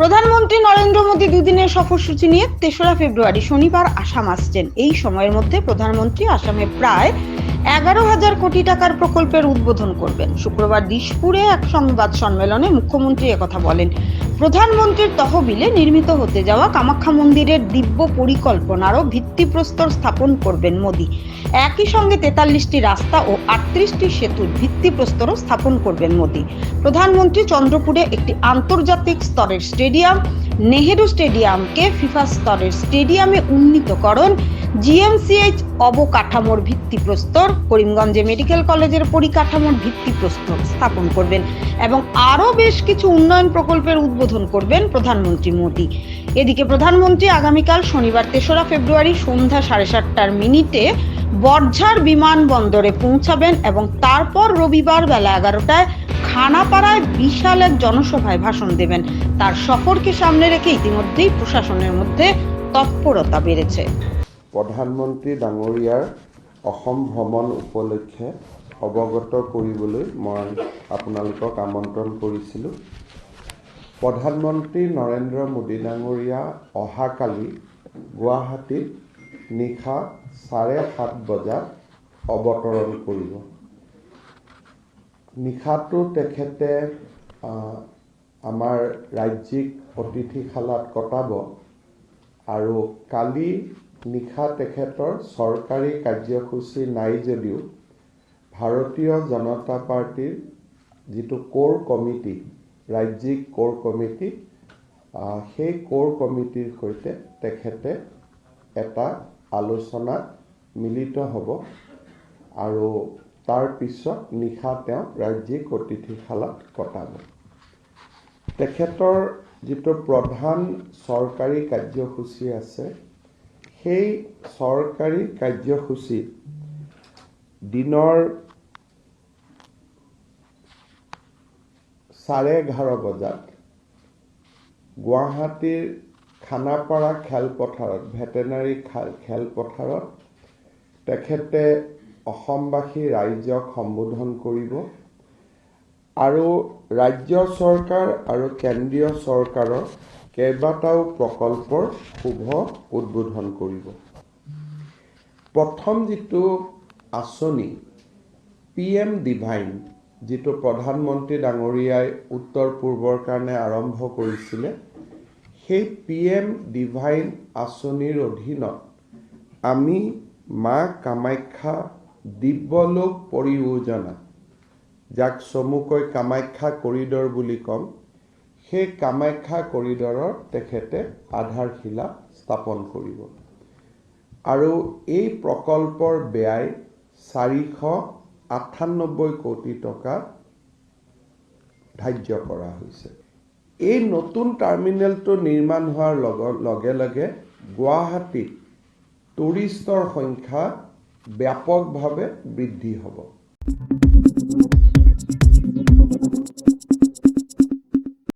প্রধানমন্ত্রী নরেন্দ্র মোদী দুদিনের সফরসূচি নিয়ে ৩রা ফেব্রুয়ারি শনিবার আসাম আসছেন। এই সময়ের মধ্যে প্রধানমন্ত্রী আসামে প্রায় ১১,০০০ কোটি টাকার প্রকল্পের উদ্বোধন করবেন। শুক্রবার দিশপুরে এক সংবাদ সম্মেলনে মুখ্যমন্ত্রী একথা বলেন। প্রধানমন্ত্রীর তহবিলে নির্মিত হতে যাওয়া কামাখ্যা মন্দিরের দিব্য পরিকল্পনারও ভিত্তিপ্রস্তর স্থাপন করবেন মোদী। একই সঙ্গে ৪৩টি রাস্তা ও ৩৮টি সেতুর ভিত্তিপ্রস্তরও স্থাপন করবেন মোদী। প্রধানমন্ত্রী চন্দ্রপুরে একটি আন্তর্জাতিক স্তরের স্টেডিয়াম, নেহেরু স্টেডিয়ামকে ফিফা স্তরের স্টেডিয়ামে উন্নীতকরণ, জিএমসিএইচ অবকাঠামোর ভিত্তিপ্রস্তর, করিমগঞ্জে মেডিকেল কলেজের পরিকাঠামোর ভিত্তিপ্রস্তর স্থাপন করবেন এবং আরও বেশ কিছু উন্নয়ন প্রকল্পের উদ্বোধন করবেন প্রধানমন্ত্রী মোদী। এদিকে প্রধানমন্ত্রী আগামীকাল শনিবার ৩রা ফেব্রুয়ারি সন্ধ্যা 7:30 বর্ঝার বিমানবন্দরে পৌঁছাবেন এবং তারপর রবিবার বেলা 11টায় খানাপাড়ায় বিশাল এক জনসভায় ভাষণ দেবেন। তার সফরকে সামনে রেখে ইতিমধ্যেই প্রশাসনের মধ্যে তৎপরতা বেড়েছে। প্ৰধানমন্ত্ৰী ডাঙৰীয়াৰ অসম ভ্ৰমণ উপলক্ষে অৱগত কৰিবলৈ মই আপোনালোকক আমন্ত্ৰণ কৰিছিলোঁ। প্ৰধানমন্ত্ৰী নৰেন্দ্ৰ মোদী ডাঙৰীয়া অহাকালি গুৱাহাটীত নিশা 7:30 বজাত অৱতৰণ কৰিব। নিশাটো তেখেতে আমাৰ ৰাজ্যিক অতিথিশালাত কটাব আৰু কালি নিশা তেখেতৰ চৰকাৰী কাৰ্যসূচী নাই যদিও ভাৰতীয় জনতা পাৰ্টিৰ যিটো কোৰ কমিটি, ৰাজ্যিক কোৰ কমিটি, সেই কোৰ কমিটিৰ সৈতে তেখেতে এটা আলোচনাত মিলিত হ'ব আৰু তাৰ পিছত নিশা তেওঁ ৰাজ্যিক অতিথিশালাত কটাব। তেখেতৰ যিটো প্ৰধান চৰকাৰী কাৰ্যসূচী আছে, সেই চৰকাৰী কাৰ্যসূচীত দিনৰ 11:30 বজাত গুৱাহাটীৰ খানাপাৰা খেলপথাৰত, ভেটেনাৰী খেলপথাৰত তেখেতে অসমবাসী ৰাইজক সম্বোধন কৰিব আৰু ৰাজ্য চৰকাৰ আৰু কেন্দ্ৰীয় চৰকাৰৰ কেইবাটাও প্ৰকল্পৰ শুভ উদ্বোধন কৰিব। প্ৰথম যিটো আঁচনি PM ডিভাইন, যিটো প্ৰধানমন্ত্ৰী ডাঙৰীয়াই উত্তৰ পূৰ্বৰ কাৰণে আৰম্ভ কৰিছিলে, সেই PM ডিভাইন আঁচনিৰ অধীনত আমি মা কামাখ্যা দিব্যলোক পৰিযোজনা, যাক চমুকৈ কামাখ্যা কৰিডৰ বুলি ক'ম, সেই কামাখ্যা কৰিডৰৰ তেখেতে আধাৰশিলা স্থাপন কৰিব আৰু এই প্ৰকল্পৰ ব্যয় 498 কোটি টকা ধাৰ্য কৰা হৈছে। এই নতুন টাৰ্মিনেলটো নিৰ্মাণ হোৱাৰ লগে লগে গুৱাহাটীত টুৰিষ্টৰ সংখ্যা ব্যাপকভাৱে বৃদ্ধি হ'ব।